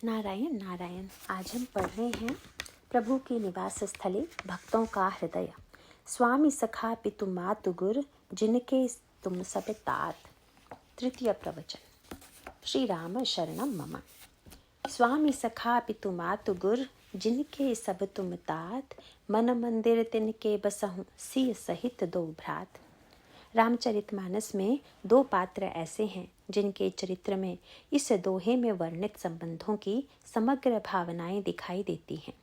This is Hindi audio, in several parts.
नारायण नारायण। आज हम पढ़ रहे हैं प्रभु के निवास स्थले भक्तों का हृदय। स्वामी सखा पितु मातु गुर जिनके तुम सब तात। तृतीय प्रवचन। श्री राम शरणम मम। स्वामी सखा पितु मातु गुर जिनके सब तुम तात। मन मंदिर तिनके बसहु सिय सहित दो भ्रात। रामचरितमानस में दो पात्र ऐसे हैं जिनके चरित्र में इस दोहे में वर्णित संबंधों की समग्र भावनाएं दिखाई देती हैं।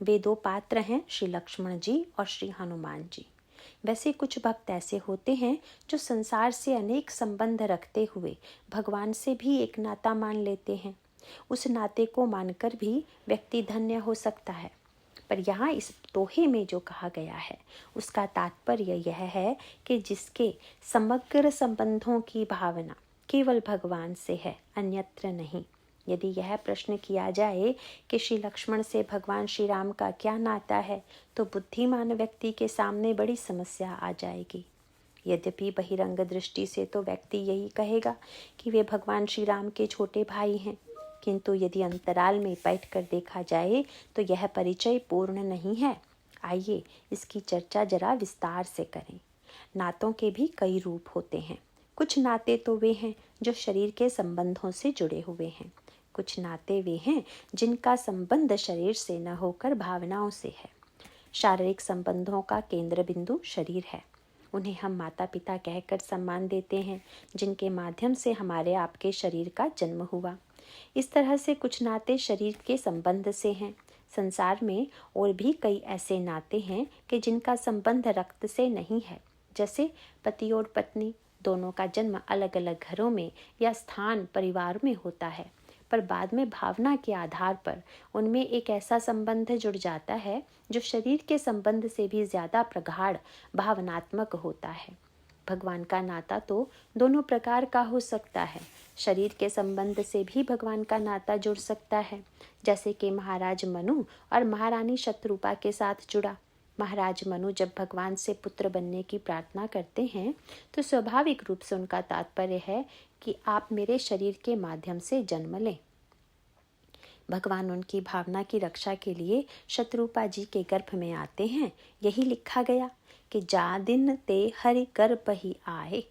वे दो पात्र हैं श्री लक्ष्मण जी और श्री हनुमान जी। वैसे कुछ भक्त ऐसे होते हैं जो संसार से अनेक संबंध रखते हुए भगवान से भी एक नाता मान लेते हैं। उस नाते को मानकर भी व्यक्ति धन्य हो सकता है। पर यहाँ इस दोहे में जो कहा गया है उसका तात्पर्य यह है कि जिसके समग्र संबंधों की भावना केवल भगवान से है, अन्यत्र नहीं। यदि यह प्रश्न किया जाए कि श्री लक्ष्मण से भगवान श्री राम का क्या नाता है, तो बुद्धिमान व्यक्ति के सामने बड़ी समस्या आ जाएगी। यद्यपि बहिरंग दृष्टि से तो व्यक्ति यही कहेगा कि वे भगवान श्री राम के छोटे भाई हैं, किंतु यदि अंतराल में बैठकर देखा जाए तो यह परिचय पूर्ण नहीं है। आइए इसकी चर्चा जरा विस्तार से करें। नातों के भी कई रूप होते हैं। कुछ नाते तो वे हैं जो शरीर के संबंधों से जुड़े हुए हैं। कुछ नाते वे हैं जिनका संबंध शरीर से न होकर भावनाओं से है। शारीरिक संबंधों का केंद्र बिंदु शरीर है। उन्हें हम माता पिता कहकर सम्मान देते हैं, जिनके माध्यम से हमारे आपके शरीर का जन्म हुआ। इस तरह से कुछ नाते शरीर के संबंध से हैं। संसार में और भी कई ऐसे नाते हैं कि जिनका संबंध रक्त से नहीं है। जैसे पति और पत्नी दोनों का जन्म अलग अलग घरों में या स्थान परिवार में होता है, पर बाद में भावना के आधार पर उनमें एक ऐसा संबंध जुड़ जाता है जो शरीर के संबंध से भी ज्यादा प्रगाढ़ भावनात्मक होता है। भगवान का नाता तो दोनों प्रकार का हो सकता है। शरीर के संबंध से भी भगवान का नाता जुड़ सकता है, जैसे कि महाराज मनु और महारानी शत्रुपा के साथ जुड़ा। महाराज मनु जब भगवान से पुत्र बनने की प्रार्थना करते हैं तो स्वाभाविक रूप से उनका तात्पर्य है कि आप मेरे शरीर के माध्यम से जन्म लें। भगवान उनकी भावना की रक्षा के लिए शत्रुपा जी के गर्भ में आते हैं। यही लिखा गया कि जा दिन ते हरि गर्भ ही आए।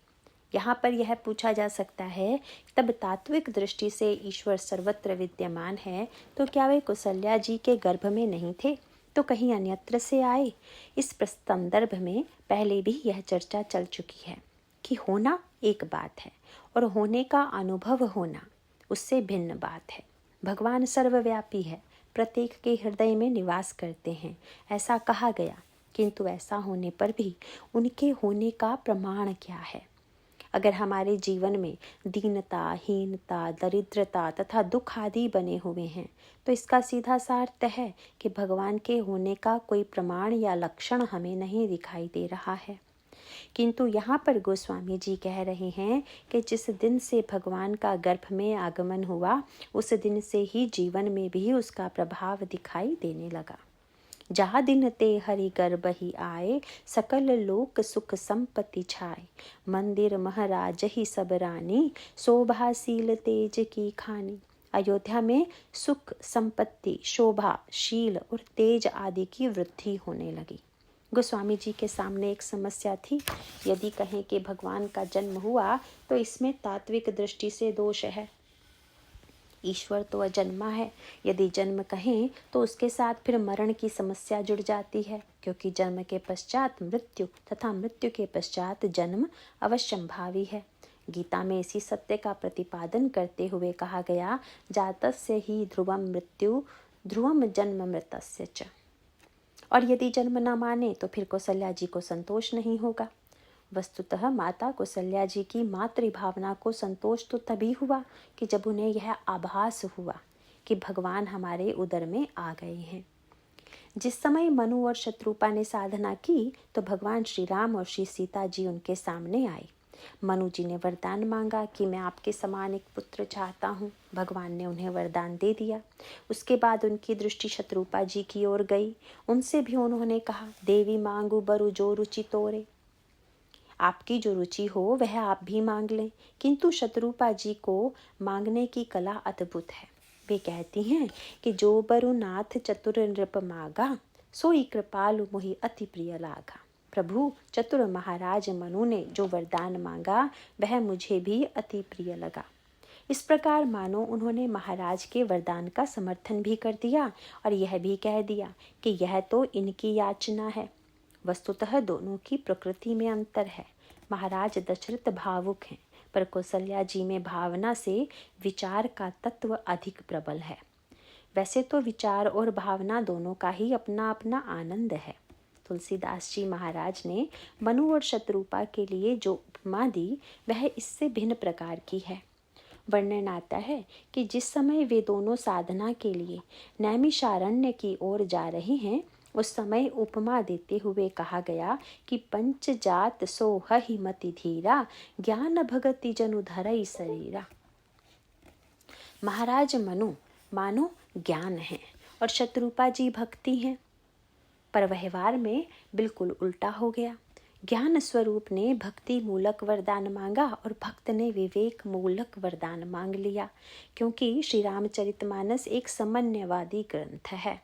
यहाँ पर यह पूछा जा सकता है, तब तात्विक दृष्टि से ईश्वर सर्वत्र विद्यमान है तो क्या वे कौशल्या जी के गर्भ में नहीं थे, तो कहीं अन्यत्र से आए। इस संदर्भ में पहले भी यह चर्चा चल चुकी है कि होना एक बात है और होने का अनुभव होना उससे भिन्न बात है। भगवान सर्वव्यापी है, प्रत्येक के हृदय में निवास करते हैं, ऐसा कहा गया, किंतु ऐसा होने पर भी उनके होने का प्रमाण क्या है? अगर हमारे जीवन में दीनता, हीनता, दरिद्रता तथा दुख आदि बने हुए हैं तो इसका सीधा सा अर्थ है कि भगवान के होने का कोई प्रमाण या लक्षण हमें नहीं दिखाई दे रहा है। किंतु यहाँ पर गोस्वामी जी कह रहे हैं कि जिस दिन से भगवान का गर्भ में आगमन हुआ उस दिन से ही जीवन में भी उसका प्रभाव दिखाई देने लगा। जहाँ दिन ते हरि गर्भ ही आए, सकल लोक सुख संपत्ति छाए। मंदिर महाराज ही सब रानी, शोभाशील तेज की खानी। अयोध्या में सुख, संपत्ति, शोभा, शील और तेज आदि की वृद्धि होने लगी। गोस्वामी जी के सामने एक समस्या थी। यदि कहें कि भगवान का जन्म हुआ तो इसमें तात्विक दृष्टि से दोष है। ईश्वर तो अजन्मा है। यदि जन्म कहें तो उसके साथ फिर मरण की समस्या जुड़ जाती है, क्योंकि जन्म के पश्चात मृत्यु तथा मृत्यु के पश्चात जन्म अवश्यंभावी है। गीता में इसी सत्य का प्रतिपादन करते हुए कहा गया, जातस्य ही ध्रुवम मृत्यु ध्रुवम जन्म मृतस्य च। और यदि जन्म न माने तो फिर कौशल्या जी को संतोष नहीं होगा। वस्तुतः माता कौशल्या जी की मातृभावना को संतोष तो तभी हुआ कि जब उन्हें यह आभास हुआ कि भगवान हमारे उदर में आ गए हैं। जिस समय मनु और शत्रुपा ने साधना की तो भगवान श्री राम और श्री सीता जी उनके सामने आए। मनु जी ने वरदान मांगा कि मैं आपके समान एक पुत्र चाहता हूँ। भगवान ने उन्हें वरदान दे दिया। उसके बाद उनकी दृष्टि शत्रुपा जी की ओर गई। उनसे भी उन्होंने कहा, देवी मांगू बरु जो रुचि तोरे। आपकी जो रुचि हो वह आप भी मांग लें। किंतु शत्रुपा जी को मांगने की कला अद्भुत है। वे कहती हैं कि जो बरु नाथ चतुर नृप मागा, सोई कृपालु मोहि अति प्रिय लागा। प्रभु चतुर महाराज मनु ने जो वरदान मांगा वह मुझे भी अति प्रिय लगा। इस प्रकार मानो उन्होंने महाराज के वरदान का समर्थन भी कर दिया और यह भी कह दिया कि यह तो इनकी याचना है। वस्तुतः दोनों की प्रकृति में अंतर है। महाराज दशरथ भावुक हैं, पर कौशल्या जी में भावना से विचार का तत्व अधिक प्रबल है। वैसे तो विचार और भावना दोनों का ही अपना अपना आनंद है। तुलसीदास जी महाराज ने मनु और शत्रुपा के लिए जो उपमा दी वह इससे भिन्न प्रकार की है। वर्णन आता है कि जिस समय वे दोनों साधना के लिए नैमिषारण्य की ओर जा रहे हैं, उस समय उपमा देते हुए कहा गया कि पंच जात सो हहि मति धीरा, ज्ञान भगति जनु धरई शरीरा। महाराज मनु मानो ज्ञान है और शत्रुपा जी भक्ति हैं, पर व्यवहार में बिल्कुल उल्टा हो गया। ज्ञान स्वरूप ने भक्ति मूलक वरदान मांगा और भक्त ने विवेक मूलक वरदान मांग लिया, क्योंकि श्री रामचरितमानस एक समन्वयवादी ग्रंथ है।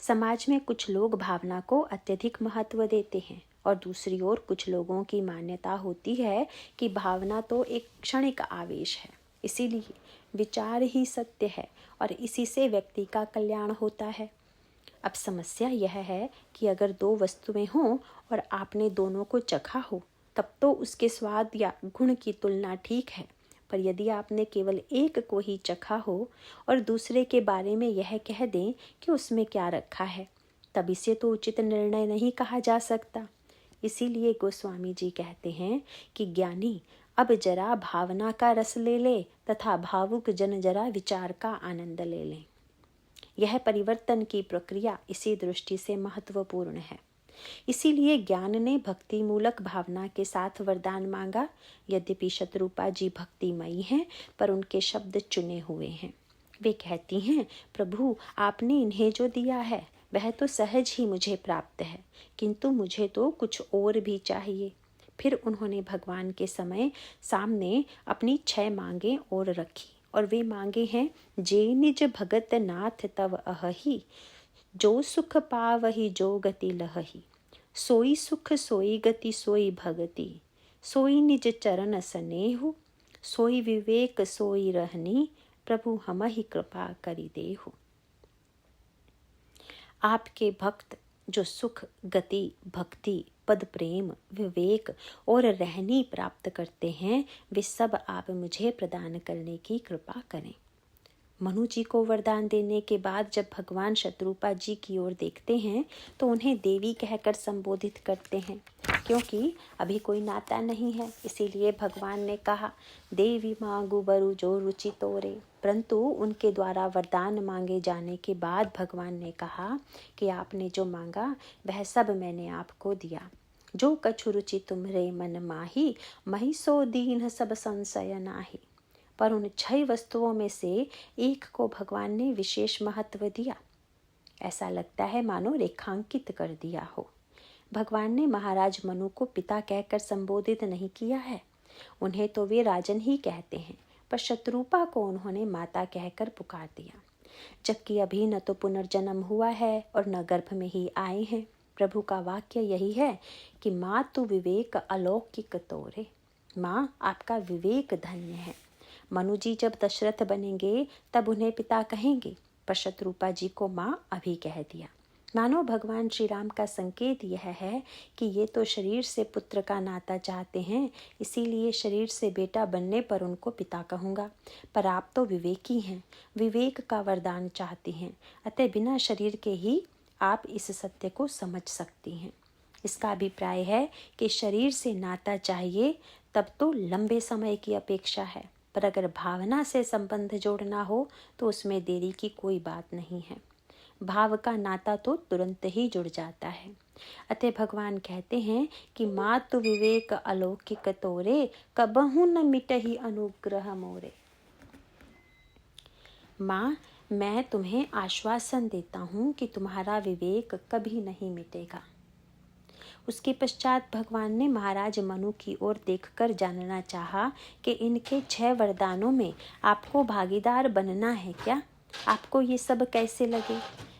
समाज में कुछ लोग भावना को अत्यधिक महत्व देते हैं और दूसरी ओर कुछ लोगों की मान्यता होती है कि भावना तो एक क्षणिक आवेश है, इसीलिए विचार ही सत्य है और इसी से व्यक्ति का कल्याण होता है। अब समस्या यह है कि अगर दो वस्तुएं हों और आपने दोनों को चखा हो, तब तो उसके स्वाद या गुण की तुलना ठीक है, पर यदि आपने केवल एक को ही चखा हो और दूसरे के बारे में यह कह दें कि उसमें क्या रखा है, तब इसे तो उचित निर्णय नहीं कहा जा सकता। इसीलिए गोस्वामी जी कहते हैं कि ज्ञानी अब जरा भावना का रस ले ले तथा भावुक जन जरा विचार का आनंद ले लें। यह परिवर्तन की प्रक्रिया इसी दृष्टि से महत्वपूर्ण है। इसीलिए ज्ञान ने भक्ति मूलक भावना के साथ वरदान मांगा। यद्यपि शत्रुपा जी भक्तिमयी हैं, पर उनके शब्द चुने हुए हैं। वे कहती हैं, प्रभु आपने इन्हें जो दिया है वह तो सहज ही मुझे प्राप्त है, किंतु मुझे तो कुछ और भी चाहिए। फिर उन्होंने भगवान के सामने अपनी 6 मांगें और रखी और वे मांगे हैं, जे निज भगत नाथ तव अहहि, जो सुख पावहि जो गति लहहि, सोई सुख सोई गति सोई भगति, सोई निज चरण स्नेहु, सोई विवेक सोई रहनी, प्रभु हमहि कृपा करि देहु। आपके भक्त जो सुख, गति, भक्ति, पद प्रेम, विवेक और रहनी प्राप्त करते हैं, वे सब आप मुझे प्रदान करने की कृपा करें। मनु जी को वरदान देने के बाद जब भगवान शत्रुपा जी की ओर देखते हैं तो उन्हें देवी कहकर संबोधित करते हैं, क्योंकि अभी कोई नाता नहीं है। इसीलिए भगवान ने कहा, देवी मांगू बरु जो रुचि तोरे। परंतु उनके द्वारा वरदान मांगे जाने के बाद भगवान ने कहा कि आपने जो मांगा वह सब मैंने आपको दिया। जो कछु रुचि तुम्हरे मन माही, मही सो दीन सब संशय नाही। पर उन 6 वस्तुओं में से एक को भगवान ने विशेष महत्व दिया। ऐसा लगता है मानो रेखांकित कर दिया हो। भगवान ने महाराज मनु को पिता कहकर संबोधित नहीं किया है। उन्हें तो वे राजन ही कहते हैं, पर शत्रुपा को उन्होंने माता कहकर पुकार दिया, जबकि अभी न तो पुनर्जन्म हुआ है और न गर्भ में ही आए हैं। प्रभु का वाक्य यही है कि माँ तू विवेक अलौकिक तोरे। माँ आपका विवेक धन्य है। मनु जी जब दशरथ बनेंगे तब उन्हें पिता कहेंगे, पर शत्रुपा जी को माँ अभी कह दिया। मानो भगवान श्री राम का संकेत यह है कि ये तो शरीर से पुत्र का नाता चाहते हैं, इसीलिए शरीर से बेटा बनने पर उनको पिता कहूँगा, पर आप तो विवेकी हैं, विवेक का वरदान चाहती हैं, अतः बिना शरीर के ही आप इस सत्य को समझ सकती हैं। इसका अभिप्राय है कि शरीर से नाता चाहिए तब तो लंबे समय की अपेक्षा है, पर अगर भावना से संबंध जोड़ना हो तो उसमें देरी की कोई बात नहीं है। भाव का नाता तो तुरंत ही जुड़ जाता है। अतः भगवान कहते हैं कि मातु विवेक अलौकिक तोरे, कबहु न मिटहि अनुग्रह मोरे। माँ, मैं तुम्हें आश्वासन देता हूँ कि तुम्हारा विवेक कभी नहीं मिटेगा। उसके पश्चात भगवान ने महाराज मनु की ओर देखकर जानना चाहा कि इनके 6 वरदानों में आपको भागीदार बनना है क्या? आपको ये सब कैसे लगे?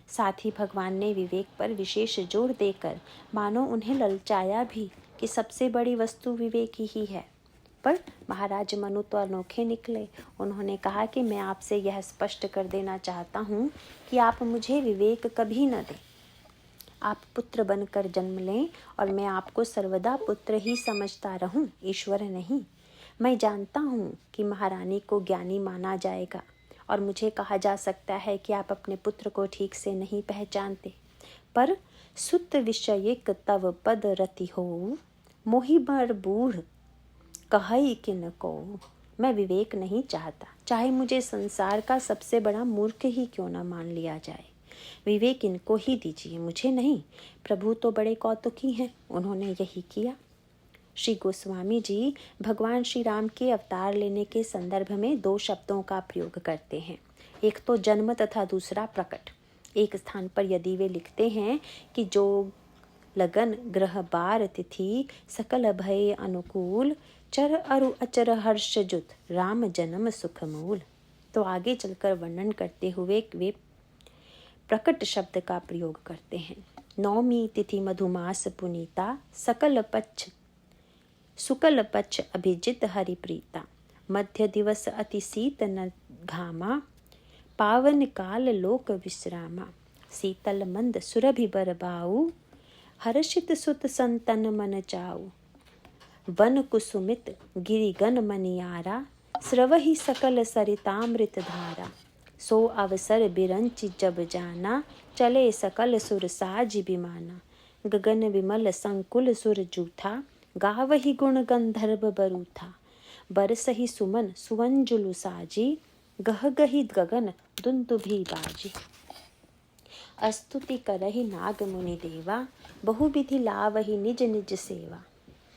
साथ ही भगवान ने विवेक पर विशेष जोर देकर मानो उन्हें ललचाया भी कि सबसे बड़ी वस्तु विवेक ही है। पर महाराज मनु तो अनोखे निकले। उन्होंने कहा कि मैं आपसे यह स्पष्ट कर देना चाहता हूँ कि आप मुझे विवेक कभी न दें। आप पुत्र बनकर जन्म लें और मैं आपको सर्वदा पुत्र ही समझता रहूं, ईश्वर नहीं। मैं जानता हूँ कि महारानी को ज्ञानी माना जाएगा और मुझे कहा जा सकता है कि आप अपने पुत्र को ठीक से नहीं पहचानते, पर सुत विषयिक तव पद रति हो, मोहि बर बूढ़ कहई किन को। मैं विवेक नहीं चाहता, चाहे मुझे संसार का सबसे बड़ा मूर्ख ही क्यों न मान लिया जाए। विवेक इनको ही दीजिए, मुझे नहीं। प्रभु तो बड़े कौतुकी हैं, उन्होंने यही किया। श्री गोस्वामी जी भगवान श्री राम के अवतार लेने के संदर्भ में 2 शब्दों का प्रयोग करते हैं, एक तो जन्म तथा दूसरा प्रकट। एक स्थान पर यदि वे लिखते हैं कि जो लगन ग्रह बार तिथि सकल भय अनुकूल, चर अरु अचर हर्ष जुत राम जन्म सुख मूल, तो आगे चलकर वर्णन करते हुए वे प्रकट शब्द का प्रयोग करते हैं। 9वीं तिथि मधुमास पुनीता, सुकल पक्ष अभिजित हरिप्रीता, मध्य दिवस अति शीत न घामा, पावन काल लोक विश्रामा, शीतल मंद सुरभि बरबाऊ, हर्षित सुत संतन मन चाऊ, वन कुसुमित गिरिगन मनियारा, स्रवहि सकल सरितामृत धारा, सो अवसर बिरंचि जब जाना, चले सकल सुर साज बिमाना, गगन विमल संकुल सुर जूथा, गावहि गुण गंधर्व बरूथा, बरसहि सुमन सुवंजुलु साजी, गह गही गगन दुंदुभि बाजी, अस्तुति करहि नाग मुनि देवा, बहुविधि लावहि निज निज सेवा,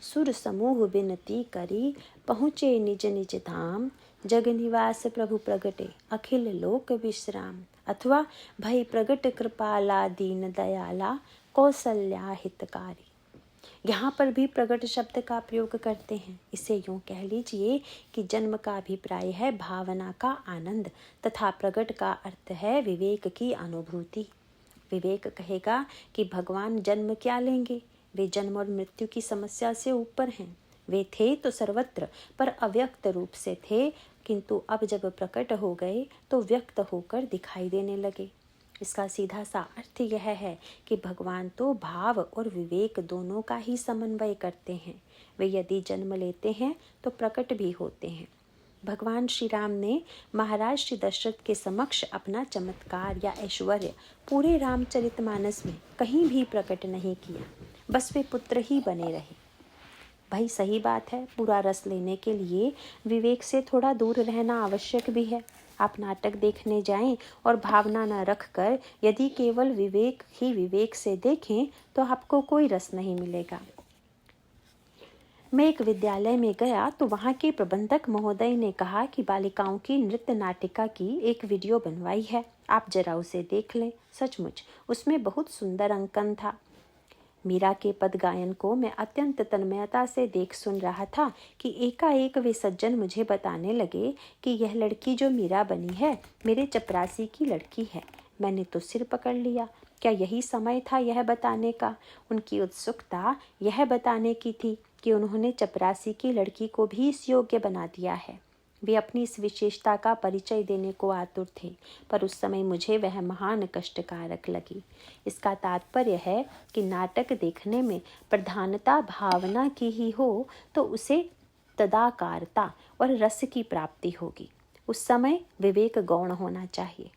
सुर समूह बिनती करी, पहुँचे निज निज धाम, जग निवास प्रभु प्रगटे अखिल लोक विश्राम, अथवा भई प्रगट कृपाला दीन दयाला, कौशल्या हितकारी। यहाँ पर भी प्रगट शब्द का प्रयोग करते हैं। इसे यूँ कह लीजिए कि जन्म का अभिप्राय है भावना का आनंद तथा प्रगट का अर्थ है विवेक की अनुभूति। विवेक कहेगा कि भगवान जन्म क्या लेंगे, वे जन्म और मृत्यु की समस्या से ऊपर हैं। वे थे तो सर्वत्र पर अव्यक्त रूप से थे, किंतु अब जब प्रकट हो गए तो व्यक्त होकर दिखाई देने लगे। इसका सीधा सा अर्थ यह है कि भगवान तो भाव और विवेक दोनों का ही समन्वय करते हैं। वे यदि जन्म लेते हैं तो प्रकट भी होते हैं। भगवान श्री राम ने महाराज श्री दशरथ के समक्ष अपना चमत्कार या ऐश्वर्य पूरे रामचरितमानस में कहीं भी प्रकट नहीं किया, बस वे पुत्र ही बने रहे। भाई सही बात है, पूरा रस लेने के लिए विवेक से थोड़ा दूर रहना आवश्यक भी है। आप नाटक देखने जाएं और भावना न रखकर यदि केवल विवेक ही विवेक से देखें तो आपको कोई रस नहीं मिलेगा। मैं एक विद्यालय में गया तो वहाँ के प्रबंधक महोदय ने कहा कि बालिकाओं की नृत्य नाटिका की एक वीडियो बनवाई है, आप जरा उसे देख लें। सचमुच उसमें बहुत सुंदर अंकन था। मीरा के पद गायन को मैं अत्यंत तन्मयता से देख सुन रहा था कि एकाएक वे सज्जन मुझे बताने लगे कि यह लड़की जो मीरा बनी है मेरे चपरासी की लड़की है। मैंने तो सिर पकड़ लिया। क्या यही समय था यह बताने का? उनकी उत्सुकता यह बताने की थी कि उन्होंने चपरासी की लड़की को भी इस योग्य बना दिया है। वे अपनी इस विशेषता का परिचय देने को आतुर थे, पर उस समय मुझे वह महान कष्टकारक लगी। इसका तात्पर्य है कि नाटक देखने में प्रधानता भावना की ही हो तो उसे तदाकारता और रस की प्राप्ति होगी। उस समय विवेक गौण होना चाहिए।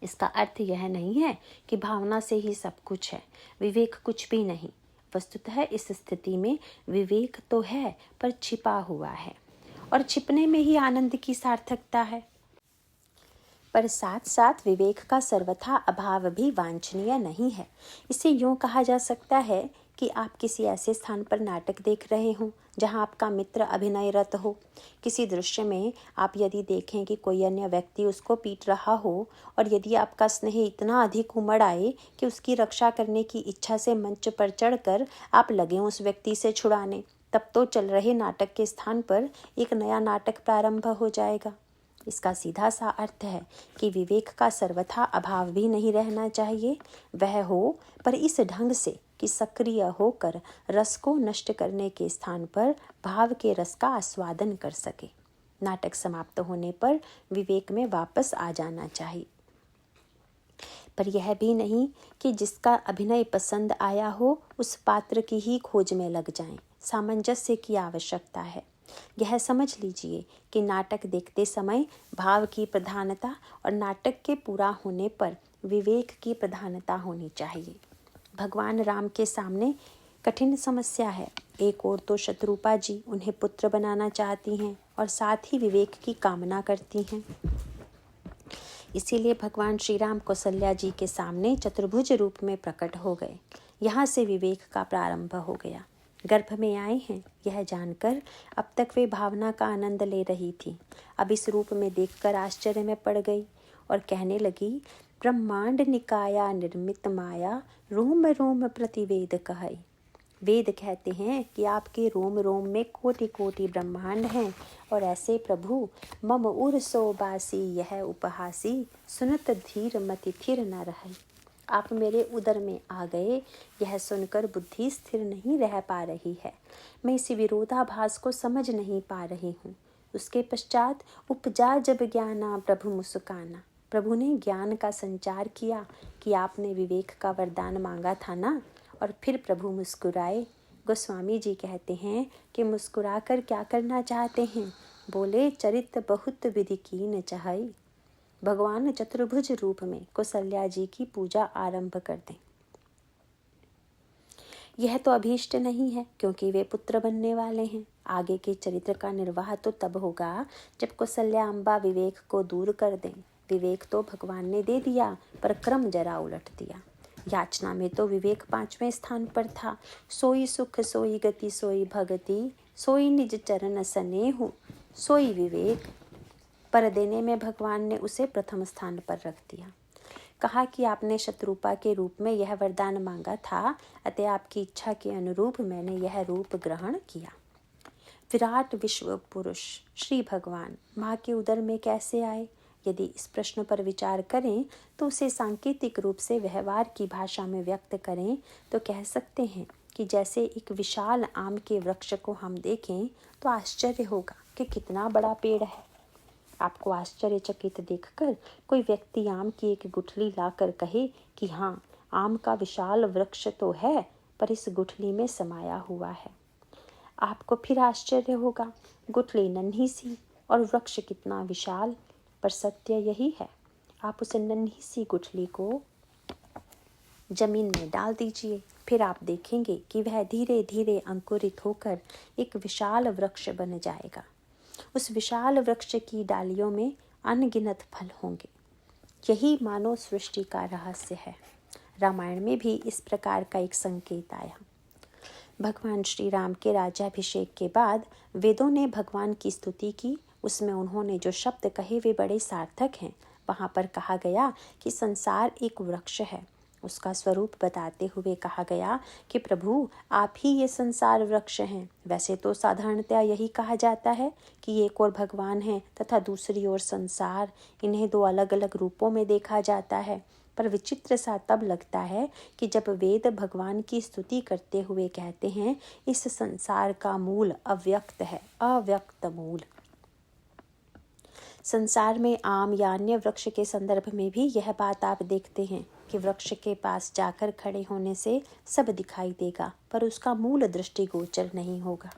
इसका अर्थ यह नहीं है कि भावना से ही सब कुछ है, विवेक कुछ भी नहीं। वस्तुतः इस स्थिति में विवेक तो है पर छिपा हुआ है, और छिपने में ही आनंद की सार्थकता है। पर साथ साथ विवेक का सर्वथा अभाव भी वांछनीय नहीं है। इसे यूँ कहा जा सकता है कि आप किसी ऐसे स्थान पर नाटक देख रहे हों जहां आपका मित्र अभिनयरत हो। किसी दृश्य में आप यदि देखें कि कोई अन्य व्यक्ति उसको पीट रहा हो और यदि आपका स्नेह इतना अधिक उमड़ आए कि उसकी रक्षा करने की इच्छा से मंच पर चढ़कर आप लगे उस व्यक्ति से छुड़ाने, तब तो चल रहे नाटक के स्थान पर एक नया नाटक प्रारंभ हो जाएगा। इसका सीधा सा अर्थ है कि विवेक का सर्वथा अभाव भी नहीं रहना चाहिए। वह हो पर इस ढंग से कि सक्रिय होकर रस को नष्ट करने के स्थान पर भाव के रस का आस्वादन कर सके। नाटक समाप्त होने पर विवेक में वापस आ जाना चाहिए, पर यह भी नहीं कि जिसका अभिनय पसंद आया हो उस पात्र की ही खोज में लग जाएं। सामंजस्य की आवश्यकता है। यह समझ लीजिए कि नाटक देखते समय भाव की प्रधानता और नाटक के पूरा होने पर विवेक की प्रधानता होनी चाहिए। भगवान राम के सामने कठिन समस्या है। एक ओर तो शत्रुपा जी उन्हें पुत्र बनाना चाहती हैं और साथ ही विवेक की कामना करती हैं। इसीलिए भगवान श्री राम कौशल्या जी के सामने चतुर्भुज रूप में प्रकट हो गए। यहाँ से विवेक का प्रारंभ हो गया। गर्भ में आए हैं यह जानकर अब तक वे भावना का आनंद ले रही थी। अब इस रूप में देखकर आश्चर्य में पड़ गई और कहने लगी, ब्रह्मांड निकाया निर्मित माया, रोम रोम प्रतिवेद कहई। वेद कहते हैं कि आपके रोम रोम में कोटि कोटि ब्रह्मांड हैं और ऐसे प्रभु मम उर सो बासी यह उपहासी, सुनत धीर मति थिर न रहे। आप मेरे उदर में आ गए, यह सुनकर बुद्धि स्थिर नहीं रह पा रही है। मैं इस विरोधाभास को समझ नहीं पा रही हूँ। उसके पश्चात उपजा जब ज्ञाना प्रभु मुस्काना। प्रभु ने ज्ञान का संचार किया कि आपने विवेक का वरदान मांगा था ना, और फिर प्रभु मुस्कुराए। गोस्वामी जी कहते हैं कि मुस्कुराकर क्या करना चाहते हैं? बोले, चरित बहुत विधि कीन चाहई। भगवान चतुर्भुज रूप में कौशल्या जी की पूजा आरंभ कर दें। यह तो अभीष्ट नहीं है क्योंकि वे पुत्र बनने वाले हैं। आगे के चरित्र का निर्वाह तो तब होगा जब कौशल्या अम्बा विवेक को दूर कर दें। विवेक तो भगवान ने दे दिया, पर क्रम जरा उलट दिया। याचना में तो विवेक 5वें स्थान पर था। सोई सुख सोई गति सोई भगति, सोई निज चरण स्नेहु सोई विवेक। पर देने में भगवान ने उसे प्रथम स्थान पर रख दिया। कहा कि आपने शत्रुपा के रूप में यह वरदान मांगा था, अतः आपकी इच्छा के अनुरूप मैंने यह रूप ग्रहण किया। विराट विश्व पुरुष श्री भगवान माँ के उदर में कैसे आए? यदि इस प्रश्न पर विचार करें तो उसे सांकेतिक रूप से व्यवहार की भाषा में व्यक्त करें तो कह सकते हैं कि जैसे एक विशाल आम के वृक्ष को हम देखें तो आश्चर्य होगा कि कितना बड़ा पेड़ है। आपको आश्चर्यचकित देखकर कोई व्यक्ति आम की एक गुठली लाकर कहे कि हाँ, आम का विशाल वृक्ष तो है, पर इस गुठली में समाया हुआ है। आपको फिर आश्चर्य होगा, गुठली नन्ही सी और वृक्ष कितना विशाल। पर सत्य यही है। आप उस नन्ही सी गुठली को जमीन में डाल दीजिए, फिर आप देखेंगे कि वह धीरे धीरे अंकुरित होकर एक विशाल वृक्ष बन जाएगा। उस विशाल वृक्ष की डालियों में अनगिनत फल होंगे। यही मानव सृष्टि का रहस्य है। रामायण में भी इस प्रकार का एक संकेत आया। भगवान श्री राम के राज्याभिषेक के बाद वेदों ने भगवान की स्तुति की। उसमें उन्होंने जो शब्द कहे वे बड़े सार्थक हैं। वहाँ पर कहा गया कि संसार एक वृक्ष है। उसका स्वरूप बताते हुए कहा गया कि प्रभु आप ही ये संसार वृक्ष हैं। वैसे तो साधारणतया यही कहा जाता है कि एक ओर भगवान है तथा दूसरी ओर संसार। इन्हें दो अलग अलग रूपों में देखा जाता है, पर विचित्र सा तब लगता है कि जब वेद भगवान की स्तुति करते हुए कहते हैं इस संसार का मूल अव्यक्त है, अव्यक्त मूल। संसार में आम या अन्य वृक्ष के संदर्भ में भी यह बात आप देखते हैं कि वृक्ष के पास जाकर खड़े होने से सब दिखाई देगा, पर उसका मूल दृष्टिगोचर नहीं होगा,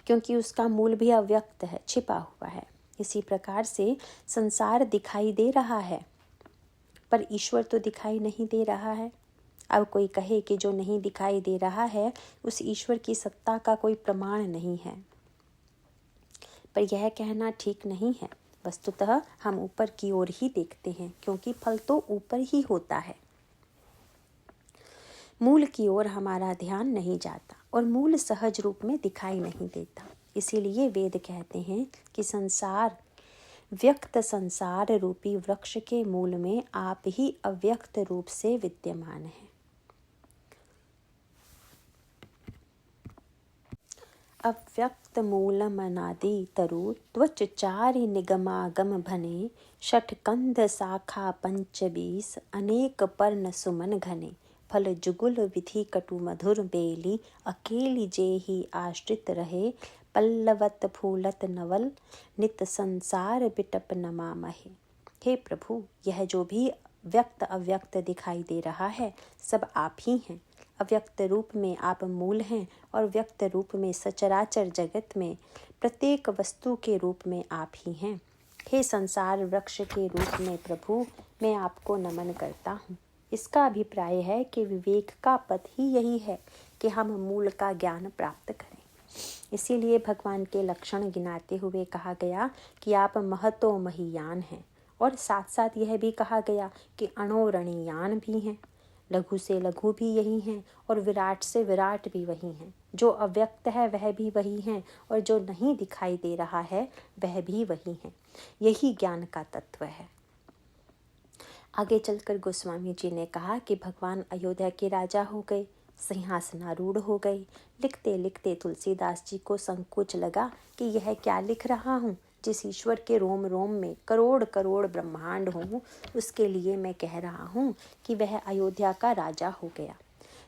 क्योंकि उसका मूल भी अव्यक्त है, छिपा हुआ है। इसी प्रकार से संसार दिखाई दे रहा है, पर ईश्वर तो दिखाई नहीं दे रहा है। अब कोई कहे कि जो नहीं दिखाई दे रहा है उस ईश्वर की सत्ता का कोई प्रमाण नहीं है, पर यह कहना ठीक नहीं है। वस्तुतः हम ऊपर की ओर ही देखते हैं, क्योंकि फल तो ऊपर ही होता है। मूल की ओर हमारा ध्यान नहीं जाता और मूल सहज रूप में दिखाई नहीं देता। इसीलिए वेद कहते हैं कि व्यक्त संसार रूपी वृक्ष के मूल में आप ही अव्यक्त रूप से विद्यमान हैं। अव्यक्त मूलमनादि तरु त्वच चारि निगमागम भने, षटकंध शाखा पंचबीस अनेक पर्ण सुमन घने, फल जुगुल विधि कटु मधुर बेली, अकेली जेहि आश्रित रहे, पल्लवत फूलत नवल नित संसार बिटप नमामहे। हे प्रभु, यह जो भी व्यक्त अव्यक्त दिखाई दे रहा है सब आप ही हैं। अव्यक्त रूप में आप मूल हैं और व्यक्त रूप में सचराचर जगत में प्रत्येक वस्तु के रूप में आप ही हैं। हे संसार वृक्ष के रूप में प्रभु, मैं आपको नमन करता हूँ। इसका अभिप्राय है कि विवेक का पथ ही यही है कि हम मूल का ज्ञान प्राप्त करें। इसीलिए भगवान के लक्षण गिनाते हुए कहा गया कि आप महतो महियान हैं, और साथ साथ यह भी कहा गया कि अणोरणीयान भी हैं। लघु से लघु भी यही हैं और विराट से विराट भी वही हैं। जो अव्यक्त है वह भी वही हैं और जो नहीं दिखाई दे रहा है वह भी वही हैं। यही ज्ञान का तत्व है। आगे चलकर गोस्वामी जी ने कहा कि भगवान अयोध्या के राजा हो गए, सिंहासनारूढ़ हो गए। लिखते लिखते तुलसीदास जी को संकोच लगा कि यह क्या लिख रहा हूँ। जिस ईश्वर के रोम रोम में करोड़ करोड़ ब्रह्मांड हों, उसके लिए मैं कह रहा हूँ कि वह अयोध्या का राजा हो गया।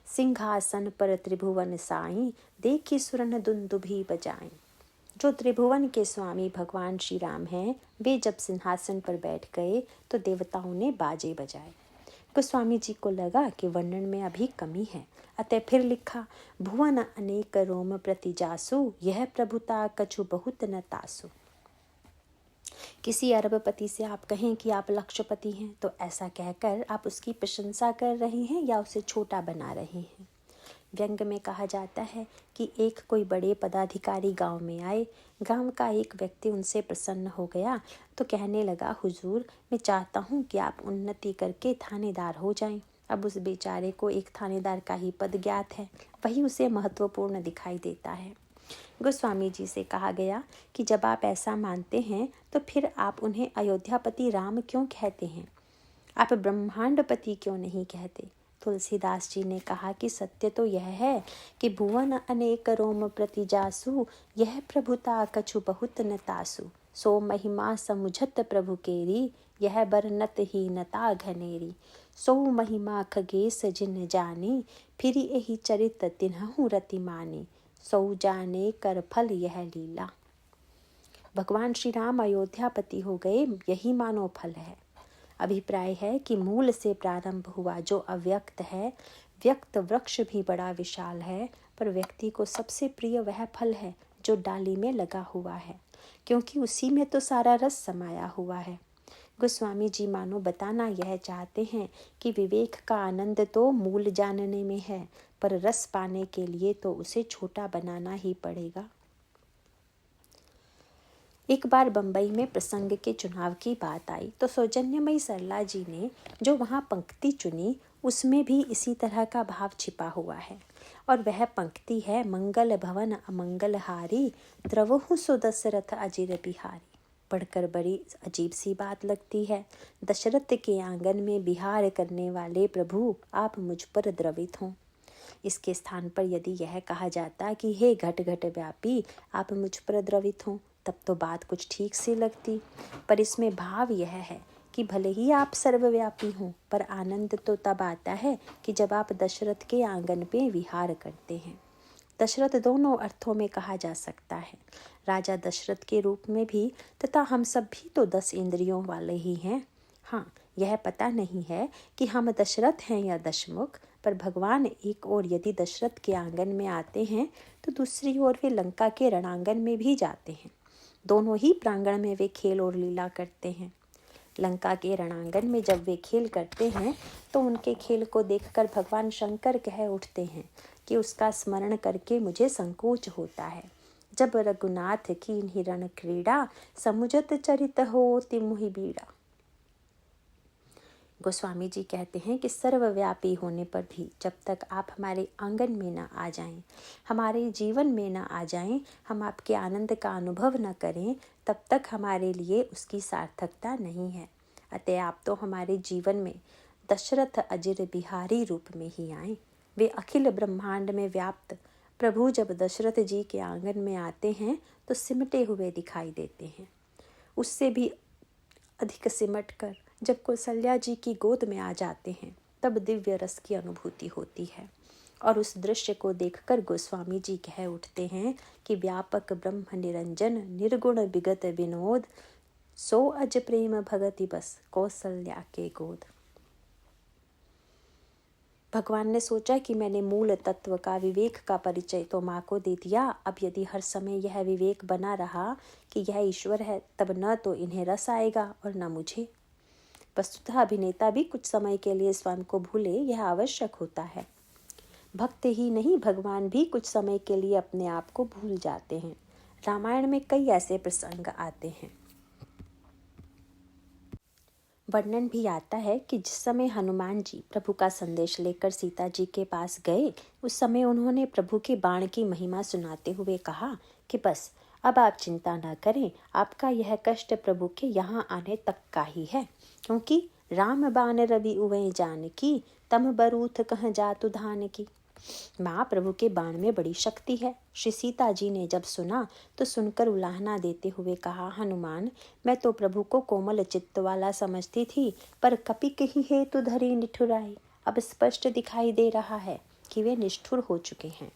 सिंहासन पर त्रिभुवन साई, देखी सुरन दुंदुभी बजाएं। जो त्रिभुवन के स्वामी भगवान श्री राम हैं, वे जब सिंहासन पर बैठ गए तो देवताओं ने बाजे बजाए। गोस्वामी जी को लगा कि वर्णन में अभी कमी है, अतः फिर लिखा, भुवन अनेक रोम प्रति जासु, यह प्रभुता कछु बहुत न तासु। किसी अरबपति से आप कहें कि आप लक्षपति हैं तो ऐसा कहकर आप उसकी प्रशंसा कर रहे हैं या उसे छोटा बना रहे हैं। व्यंग में कहा जाता है कि एक कोई बड़े पदाधिकारी गांव में आए। गांव का एक व्यक्ति उनसे प्रसन्न हो गया तो कहने लगा, हुजूर, मैं चाहता हूं कि आप उन्नति करके थानेदार हो जाएं। अब उस बेचारे को एक थानेदार का ही पद ज्ञात है, वही उसे महत्वपूर्ण दिखाई देता है। गोस्वामी जी से कहा गया कि जब आप ऐसा मानते हैं तो फिर आप उन्हें अयोध्यापति राम क्यों कहते हैं? आप ब्रह्मांडपति क्यों नहीं कहते? तुलसीदास जी ने कहा कि सत्य तो यह है कि भुवन अनेक रोम प्रति जासु, यह प्रभुता कछु बहुत न तासु। सो महिमा समुझत प्रभु केरी, यह बरनत ही नता घनेरी। सो महिमा खगेश जिन जानी, फिर यही चरित तिन्हु रति मानी। सो जाने कर फल यह लीला। भगवान श्री राम अयोध्यापति हो गए, यही मानो फल है। अभिप्राय है कि मूल से प्रारंभ हुआ जो अव्यक्त है, व्यक्त वृक्ष भी बड़ा विशाल है, पर व्यक्ति को सबसे प्रिय वह फल है जो डाली में लगा हुआ है, क्योंकि उसी में तो सारा रस समाया हुआ है। गोस्वामी जी मानो बताना यह चाहते हैं कि विवेक का आनंद तो मूल जानने में है, पर रस पाने के लिए तो उसे छोटा बनाना ही पड़ेगा। एक बार बंबई में प्रसंग के चुनाव की बात आई तो सौजन्यमयी सरला जी ने जो वहाँ पंक्ति चुनी उसमें भी इसी तरह का भाव छिपा हुआ है, और वह पंक्ति है, मंगल भवन अमंगल हारी, द्रवहु सो दशरथ अजिर बिहारी। पढ़कर बड़ी अजीब सी बात लगती है। दशरथ के आंगन में बिहार करने वाले प्रभु, आप मुझ पर द्रवित हों। इसके स्थान पर यदि यह कहा जाता कि हे घट घट व्यापी, आप मुझ पर द्रवित हों, तब तो बात कुछ ठीक सी लगती। पर इसमें भाव यह है कि भले ही आप सर्वव्यापी हों, पर आनंद तो तब आता है कि जब आप दशरथ के आंगन पे विहार करते हैं। दशरथ दोनों अर्थों में कहा जा सकता है, राजा दशरथ के रूप में भी, तथा हम सब भी तो 10 इंद्रियों वाले ही हैं। हाँ, यह पता नहीं है कि हम दशरथ हैं या दशमुख, पर भगवान एक ओर यदि दशरथ के आंगन में आते हैं तो दूसरी ओर वे लंका के रणांगन में भी जाते हैं। दोनों ही प्रांगण में वे खेल और लीला करते हैं। लंका के रणांगन में जब वे खेल करते हैं तो उनके खेल को देखकर भगवान शंकर कह उठते हैं कि उसका स्मरण करके मुझे संकोच होता है। जब रघुनाथ की हिरण क्रीड़ा, समुझत चरित हो तिमुहि बीड़ा। गोस्वामी जी कहते हैं कि सर्वव्यापी होने पर भी जब तक आप हमारे आंगन में ना आ जाएं, हमारे जीवन में ना आ जाएं, हम आपके आनंद का अनुभव न करें, तब तक हमारे लिए उसकी सार्थकता नहीं है। अतः आप तो हमारे जीवन में दशरथ अजिर बिहारी रूप में ही आए। वे अखिल ब्रह्मांड में व्याप्त प्रभु जब दशरथ जी के आंगन में आते हैं तो सिमटे हुए दिखाई देते हैं। उससे भी अधिक सिमट कर जब कौशल्या जी की गोद में आ जाते हैं तब दिव्य रस की अनुभूति होती है। और उस दृश्य को देखकर गोस्वामी जी कह उठते हैं कि व्यापक ब्रह्म निरंजन निर्गुण विगत विनोद, सो अज प्रेम भगति बस कौशल्या के गोद। भगवान ने सोचा कि मैंने मूल तत्व का, विवेक का परिचय तो माँ को दे दिया। अब यदि हर समय यह विवेक बना रहा कि यह ईश्वर है, तब न तो इन्हें रस आएगा और न मुझे। वस्तुतः अभिनेता भी कुछ समय के लिए स्वयं को भूले, यह आवश्यक होता है। भक्त ही नहीं, भगवान भी कुछ समय के लिए अपने आप को भूल जाते हैं। रामायण में कई ऐसे प्रसंग आते हैं। वर्णन भी आता है कि जिस समय हनुमान जी प्रभु का संदेश लेकर सीता जी के पास गए, उस समय उन्होंने प्रभु के बाण की महिमा सुनाते हुए कहा कि बस अब आप चिंता न करें, आपका यह कष्ट प्रभु के यहाँ आने तक का ही है, क्योंकि राम बाण रवि उवै जानकी, तम बरूथ कह जातु धान की। माँ, प्रभु के बाण में बड़ी शक्ति है। श्री सीता जी ने जब सुना तो सुनकर उलाहना देते हुए कहा, हनुमान, मैं तो प्रभु को कोमल चित्त वाला समझती थी, पर कपि कही हेतु धरी निठुराई। अब स्पष्ट दिखाई दे रहा है कि वे निष्ठुर हो चुके हैं।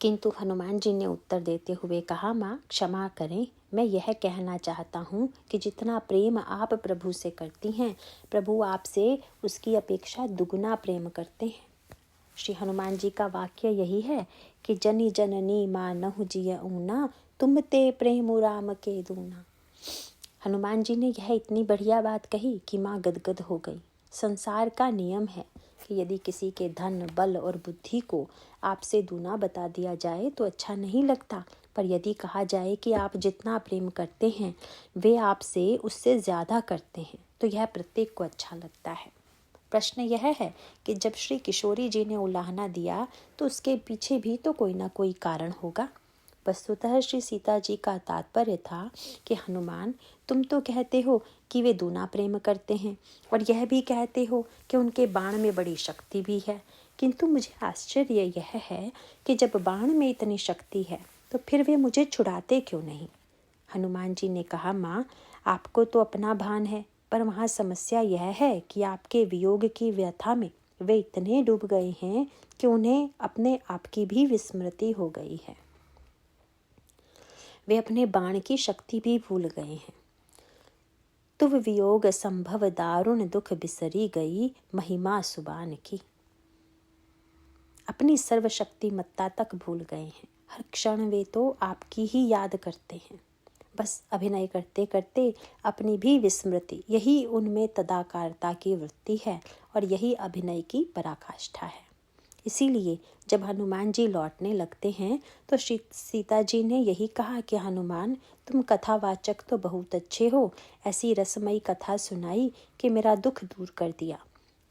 किंतु हनुमान जी ने उत्तर देते हुए कहा, माँ क्षमा करें, मैं यह कहना चाहता हूँ कि जितना प्रेम आप प्रभु से करती हैं, प्रभु आपसे उसकी अपेक्षा दुगुना प्रेम करते हैं। श्री हनुमान जी का वाक्य यही है कि जनी जननी मानहु जिय ऊना, तुम ते प्रेम राम के दूना। हनुमान जी ने यह इतनी बढ़िया बात कही कि माँ गदगद हो गई। संसार का नियम है कि यदि किसी के धन, बल और बुद्धि को आपसे दूना बता दिया जाए तो अच्छा नहीं लगता, पर यदि कहा जाए कि आप जितना प्रेम करते हैं वे आपसे उससे ज़्यादा करते हैं तो यह प्रत्येक को अच्छा लगता है। प्रश्न यह है कि जब श्री किशोरी जी ने उलाहना दिया तो उसके पीछे भी तो कोई ना कोई कारण होगा। वस्तुतः श्री सीता जी का तात्पर्य था कि हनुमान, तुम तो कहते हो कि वे दूना प्रेम करते हैं और यह भी कहते हो कि उनके बाण में बड़ी शक्ति भी है, किंतु मुझे आश्चर्य यह है कि जब बाण में इतनी शक्ति है तो फिर वे मुझे छुड़ाते क्यों नहीं। हनुमान जी ने कहा, माँ, आपको तो अपना भान है, पर वहाँ समस्या यह है कि आपके वियोग की व्यथा में वे इतने डूब गए हैं कि उन्हें अपने आप की भी विस्मृति हो गई है। वे अपने बाण की शक्ति भी भूल गए हैं। तुव वियोग संभव दारुण दुख बिसरी गई, महिमा सुबान की। अपनी सर्वशक्तिमत्ता तक भूल गए हैं। हर क्षण वे तो आपकी ही याद करते हैं। बस अभिनय करते करते अपनी भी विस्मृति, यही उनमें तदाकारता की वृत्ति है और यही अभिनय की पराकाष्ठा है। इसीलिए जब हनुमान जी लौटने लगते हैं तो सीता जी ने यही कहा कि हनुमान, तुम कथावाचक तो बहुत अच्छे हो, ऐसी रसमयी कथा सुनाई कि मेरा दुख दूर कर दिया।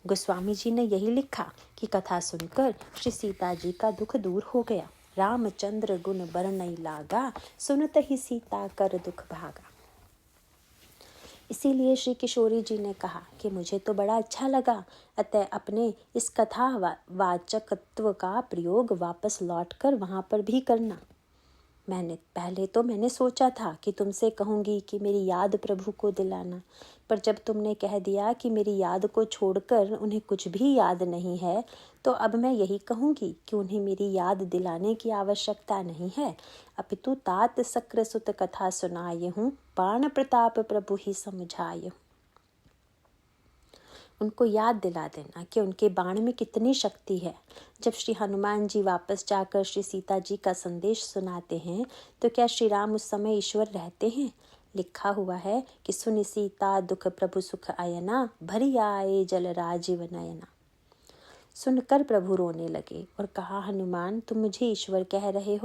गोस्वामी जी ने यही लिखा कि कथा सुनकर श्री सीता जी का दुख दूर हो गया। रामचंद्र गुण बरनई लागा, सुनत ही सीता कर दुख भागा। इसीलिए श्री किशोरी जी ने कहा कि मुझे तो बड़ा अच्छा लगा, अतः अपने इस कथा वाचकत्व का प्रयोग वापस लौटकर वहाँ पर भी करना। मैंने सोचा था कि तुमसे कहूँगी कि मेरी याद प्रभु को दिलाना, पर जब तुमने कह दिया कि मेरी याद को छोड़कर उन्हें कुछ भी याद नहीं है, तो अब मैं यही कहूँगी कि उन्हें मेरी याद दिलाने की आवश्यकता नहीं है, अपितु तात सक्र सुत कथा सुनाये हूँ, बाण प्रताप प्रभु ही समझाये हूँ। उनको याद दिला देना कि उनके बाण में कितनी शक्ति है। जब श्री हनुमान जी वापस जाकर श्री सीता जी का संदेश सुनाते हैं तो क्या श्री राम उस समय ईश्वर रहते हैं? लिखा हुआ है कि सुनि सीता दुख प्रभु सुख आयना, भरी आए जल राजीव नयना। सुनकर प्रभु रोने लगे और कहा, हनुमान, तुम मुझे ईश्वर कह रहे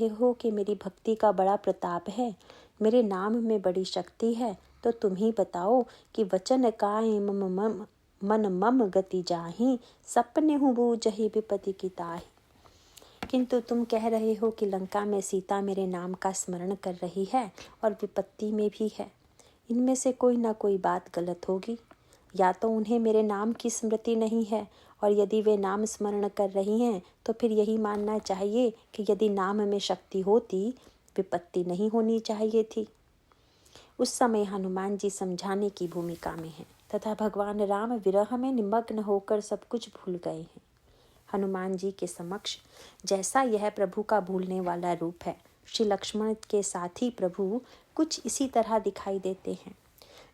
हो कि मेरी भक्ति का बड़ा प्रताप है, मेरे नाम में बड़ी शक्ति है, तो तुम ही बताओ कि वचन काय मन मम गति जाहि, सपने हूँ बूझहि विपत्ति की ताहि। किंतु तुम कह रहे हो कि लंका में सीता मेरे नाम का स्मरण कर रही है और विपत्ति में भी है। इनमें से कोई ना कोई बात गलत होगी। या तो उन्हें मेरे नाम की स्मृति नहीं है, और यदि वे नाम स्मरण कर रही हैं तो फिर यही मानना चाहिए कि यदि नाम में शक्ति होती, विपत्ति नहीं होनी चाहिए थी। उस समय हनुमान जी समझाने की भूमिका में हैं तथा भगवान राम विरह में निमग्न होकर सब कुछ भूल गए हैं। हनुमान जी के समक्ष जैसा यह प्रभु का भूलने वाला रूप है, श्री लक्ष्मण के साथी प्रभु कुछ इसी तरह दिखाई देते हैं,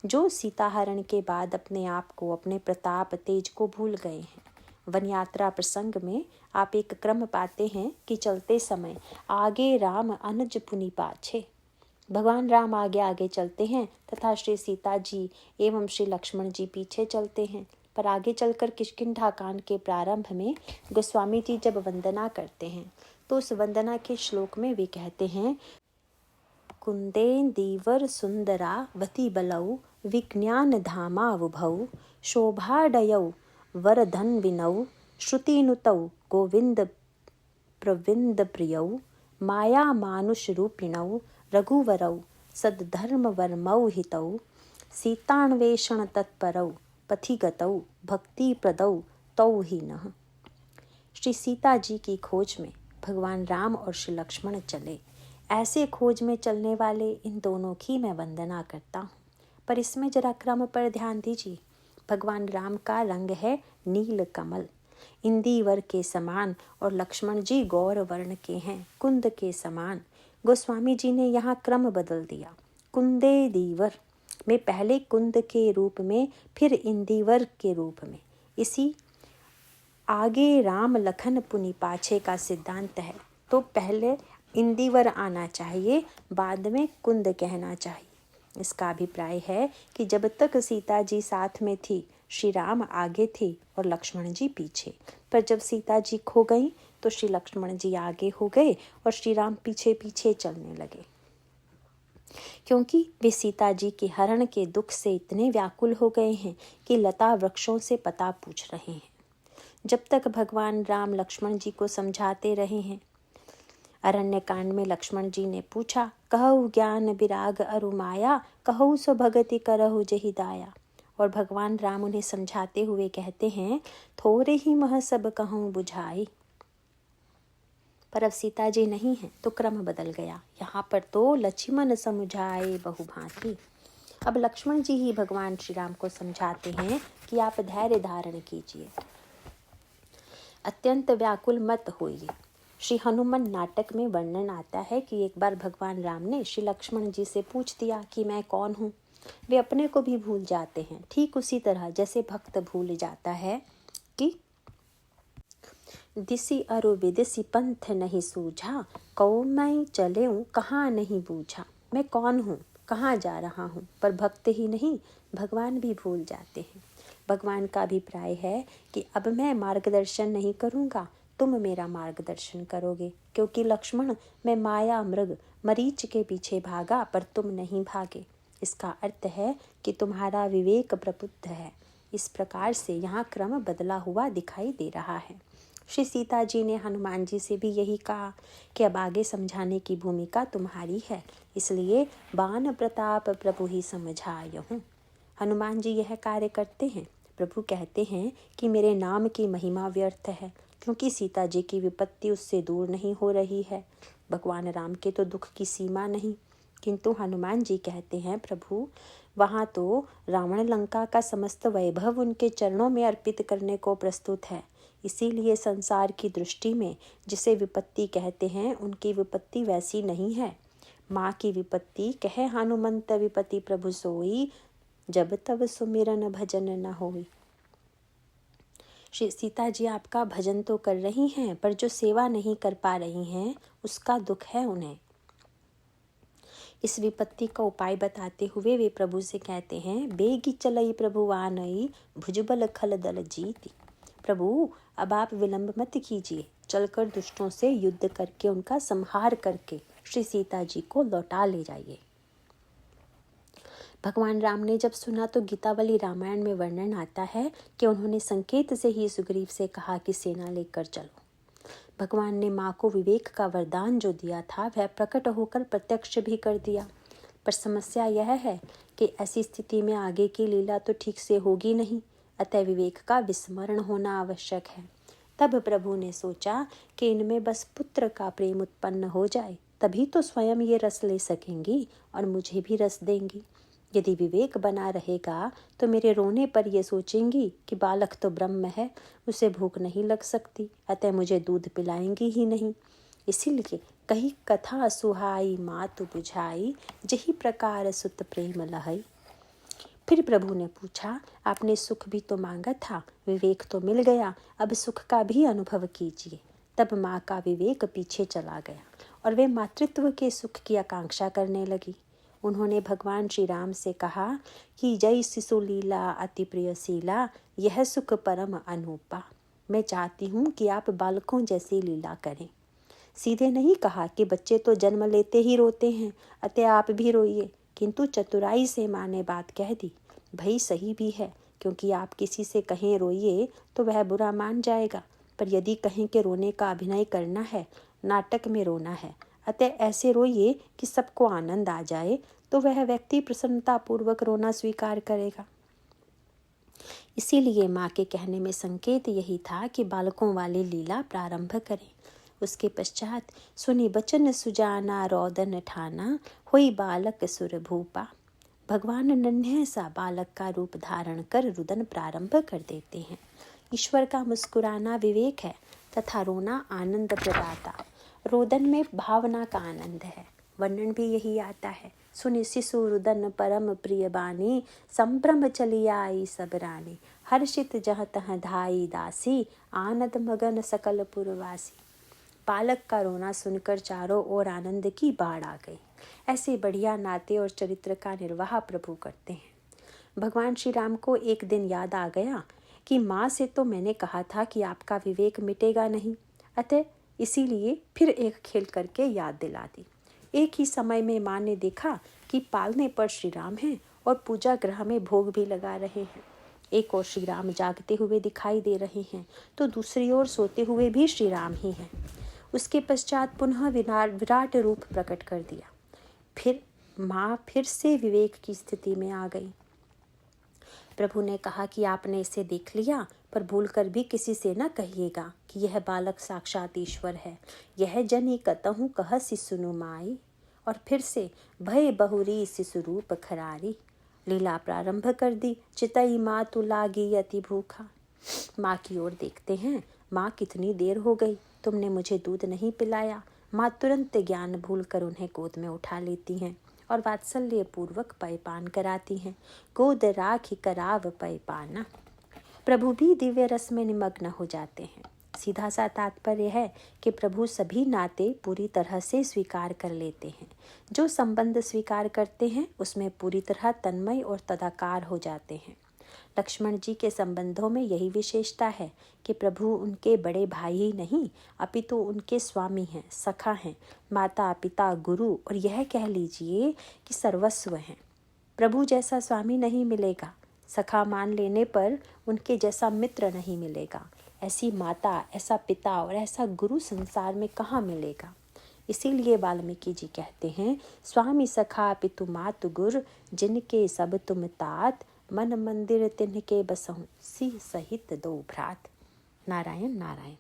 जो सीताहरण के बाद अपने आप को, अपने प्रताप तेज को भूल गए हैं। वन यात्रा प्रसंग में आप एक क्रम पाते हैं कि चलते समय आगे राम अनुज पुनि पाछे। भगवान राम आगे आगे चलते हैं तथा श्री सीता जी एवं श्री लक्ष्मण जी पीछे चलते हैं। पर आगे चलकर किष्किंधा कांड के प्रारंभ में गोस्वामी जी जब वंदना करते हैं तो उस वंदना के श्लोक में वे कहते हैं, कुंदेन्दीवर सुंदरा वती बलौ विज्ञान धामा वुभौ शोभाडयौ वरधन विनौ श्रुतिनुतौ गोविंद प्रविंद प्रियौ माया मानुष रूपिणौ रघुवरौ सद्धर्म वर्मौ हितौ सीतान्वेषण तत्परौ पथिगतौ भक्ति प्रदौ तौ ही नः। श्री सीता जी की खोज में भगवान राम और श्री लक्ष्मण चले। ऐसे खोज में चलने वाले इन दोनों की मैं वंदना करता हूँ। पर इसमें जरा क्रम पर ध्यान दीजिए। भगवान राम का रंग है नील कमल, इंदिवर के समान, और लक्ष्मण जी गौर वर्ण के हैं, कुंद के समान। गोस्वामी जी ने यहाँ क्रम बदल दिया। कुंदे दीवर में पहले कुंद के रूप में, फिर इंदिवर के रूप में। इसी आगे राम लखन पुनि पाछे का सिद्धांत है। तो पहले इंदिवर आना चाहिए, बाद में कुंद कहना चाहिए। इसका अभिप्राय है कि जब तक सीता जी साथ में थी, श्री राम आगे थे और लक्ष्मण जी पीछे। पर जब सीता जी खो गई तो श्री लक्ष्मण जी आगे हो गए और श्री राम पीछे पीछे चलने लगे, क्योंकि वे सीता जी के हरण के दुख से इतने व्याकुल हो गए हैं कि लता वृक्षों से पता पूछ रहे हैं। जब तक भगवान राम लक्ष्मण जी को समझाते रहे हैं। अरण्य कांड में लक्ष्मण जी ने पूछा, कहु ज्ञान विराग अरु माया, कहु सो भगति करहु जहि दाया। और भगवान राम उन्हें समझाते हुए कहते हैं, थोरे ही मह सब कहूँ बुझाई। पर अब सीता जी नहीं है तो क्रम बदल गया। यहाँ पर तो लक्ष्मण समझाए बहु भांति। अब लक्ष्मण जी ही भगवान श्री राम को समझाते हैं कि आप धैर्य धारण कीजिए, अत्यंत व्याकुल मत होइए। श्री हनुमान नाटक में वर्णन आता है कि एक बार भगवान राम ने श्री लक्ष्मण जी से पूछ दिया कि मैं कौन हूँ। वे अपने को भी भूल जाते हैं, ठीक उसी तरह जैसे भक्त भूल जाता है कि दिसी अरु विदिसी पंथ नहीं सूझा, कौ मैं चलेऊं कहाँ नहीं बूझा। मैं कौन हूँ, कहाँ जा रहा हूँ। पर भक्त ही नहीं, भगवान भी भूल जाते हैं। भगवान का अभिप्राय है कि अब मैं मार्गदर्शन नहीं करूँगा, तुम मेरा मार्गदर्शन करोगे। क्योंकि लक्ष्मण, मैं माया मृग मरीच के पीछे भागा पर तुम नहीं भागे। इसका अर्थ है कि तुम्हारा विवेक प्रबुद्ध है। इस प्रकार से यहाँ क्रम बदला हुआ दिखाई दे रहा है। श्री सीता जी ने हनुमान जी से भी यही कहा कि अब आगे समझाने की भूमिका तुम्हारी है, इसलिए बाण प्रताप प्रभु ही समझायहूँ। हनुमान जी यह कार्य करते हैं। प्रभु कहते हैं कि मेरे नाम की महिमा व्यर्थ है, क्योंकि सीता जी की विपत्ति उससे दूर नहीं हो रही है। भगवान राम के तो दुख की सीमा नहीं, किंतु हनुमान जी कहते हैं, प्रभु वहाँ तो रावण लंका का समस्त वैभव उनके चरणों में अर्पित करने को प्रस्तुत है। इसीलिए संसार की दृष्टि में जिसे विपत्ति कहते हैं, उनकी विपत्ति वैसी नहीं है। माँ की विपत्ति कहे हनुमंत विपत्ति प्रभु सोई, जब तब सुमिरन भजन न होई। श्री सीता जी आपका भजन तो कर रही हैं, पर जो सेवा नहीं कर पा रही हैं उसका दुख है उन्हें। इस विपत्ति का उपाय बताते हुए वे प्रभु से कहते हैं, बेगी चलई प्रभु आनई भुजबल खल दल जीती। प्रभु अब आप विलंब मत कीजिए, चलकर दुष्टों से युद्ध करके उनका संहार करके श्री सीता जी को लौटा ले जाइए। भगवान राम ने जब सुना तो गीतावली रामायण में वर्णन आता है कि उन्होंने संकेत से ही सुग्रीव से कहा कि सेना लेकर चलो। भगवान ने माँ को विवेक का वरदान जो दिया था वह प्रकट होकर प्रत्यक्ष भी कर दिया। पर समस्या यह है कि ऐसी स्थिति में आगे की लीला तो ठीक से होगी नहीं, अतः विवेक का विस्मरण होना आवश्यक है। तब प्रभु ने सोचा कि इनमें बस पुत्र का प्रेम उत्पन्न हो जाए, तभी तो स्वयं ये रस ले सकेंगी और मुझे भी रस देंगी। यदि विवेक बना रहेगा तो मेरे रोने पर ये सोचेंगी कि बालक तो ब्रह्म है, उसे भूख नहीं लग सकती, अतः मुझे दूध पिलाएंगी ही नहीं। इसीलिए कही कथा सुहाई मातु बुझाई, जही प्रकार सुत प्रेम लहई। फिर प्रभु ने पूछा, आपने सुख भी तो मांगा था, विवेक तो मिल गया, अब सुख का भी अनुभव कीजिए। तब माँ का विवेक पीछे चला गया और वे मातृत्व के सुख की आकांक्षा करने लगी। उन्होंने भगवान श्री राम से कहा कि जय शिशु लीला अति प्रियशीला, यह सुख परम अनूपा। मैं चाहती हूँ कि आप बालकों जैसी लीला करें। सीधे नहीं कहा कि बच्चे तो जन्म लेते ही रोते हैं, अतः आप भी रोइए, किंतु चतुराई से माँ ने बात कह दी। भाई सही भी है, क्योंकि आप किसी से कहें रोइए तो वह बुरा मान जाएगा, पर यदि कहें कि रोने का अभिनय करना है, नाटक में रोना है, अतः ऐसे रोइए कि सबको आनंद आ जाए, तो वह व्यक्ति प्रसन्नतापूर्वक रोना स्वीकार करेगा। इसीलिए माँ के कहने में संकेत यही था कि बालकों वाली लीला प्रारंभ करें। उसके पश्चात सुनी बचन सुजाना रोदन ठाना, हुई बालक सुर भूपा। भगवान नन्हे सा बालक का रूप धारण कर रुदन प्रारंभ कर देते हैं। ईश्वर का मुस्कुराना विवेक है तथा रोना आनंद प्रदाता। रोदन में भावना का आनंद है। वर्णन भी यही आता है, सुनि शिशु रुदन परम प्रिय बानी, संभ्रम चली आई सब रानी, हर्षित जह तह धाई दासी, आनंद मगन सकल पुरवासी। बालक का रोना सुनकर चारों ओर आनंद की बाढ़ आ गई। ऐसे बढ़िया नाते और चरित्र का निर्वाह प्रभु करते हैं। भगवान श्री राम को एक दिन याद आ गया कि माँ से तो मैंने कहा था कि आपका विवेक मिटेगा नहीं, अतः इसीलिए फिर एक खेल करके याद दिला दी। एक ही समय में माँ ने देखा कि पालने पर श्री राम हैं और पूजा ग्रह में भोग भी लगा रहे हैं। एक ओर श्री राम जागते हुए दिखाई दे रहे हैं तो दूसरी ओर सोते हुए भी श्री राम ही हैं। उसके पश्चात पुनः विराट रूप प्रकट कर दिया। फिर माँ फिर से विवेक की स्थिति में आ गई। प्रभु ने कहा कि आपने इसे देख लिया, पर भूलकर भी किसी से न कहिएगा कि यह बालक साक्षात ईश्वर है। यह जनी कतहु कहसी सुनु माई। और फिर से भय बहुरी शिशु रूप खरारी। लीला प्रारंभ कर दी, चितई माँ तू लागी अति भूखा। माँ की ओर देखते हैं, माँ कितनी देर हो गई, तुमने मुझे दूध नहीं पिलाया। माँ तुरंत ज्ञान भूल कर उन्हें गोद में उठा लेती हैं और वात्सल्य पूर्वक पयपान कराती हैं। गोद राखी कराव पयपाना। प्रभु भी दिव्य रस में निमग्न हो जाते हैं। सीधा सा तात्पर्य है कि प्रभु सभी नाते पूरी तरह से स्वीकार कर लेते हैं। जो संबंध स्वीकार करते हैं उसमें पूरी तरह तन्मय और तदाकार हो जाते हैं। लक्ष्मण जी के संबंधों में यही विशेषता है कि प्रभु उनके बड़े भाई ही नहीं, अपितु उनके स्वामी हैं, सखा हैं, माता पिता गुरु और यह कह लीजिए कि सर्वस्व हैं। प्रभु जैसा स्वामी नहीं मिलेगा, सखा मान लेने पर उनके जैसा मित्र नहीं मिलेगा। ऐसी माता, ऐसा पिता और ऐसा गुरु संसार में कहाँ मिलेगा। इसीलिए वाल्मीकि जी कहते हैं, स्वामी सखा पितु मातु गुर, जिनके सब तुम तात, मन मंदिर तिन्ह के बसहु, सिंह सहित दो भ्रात। नारायण नारायण।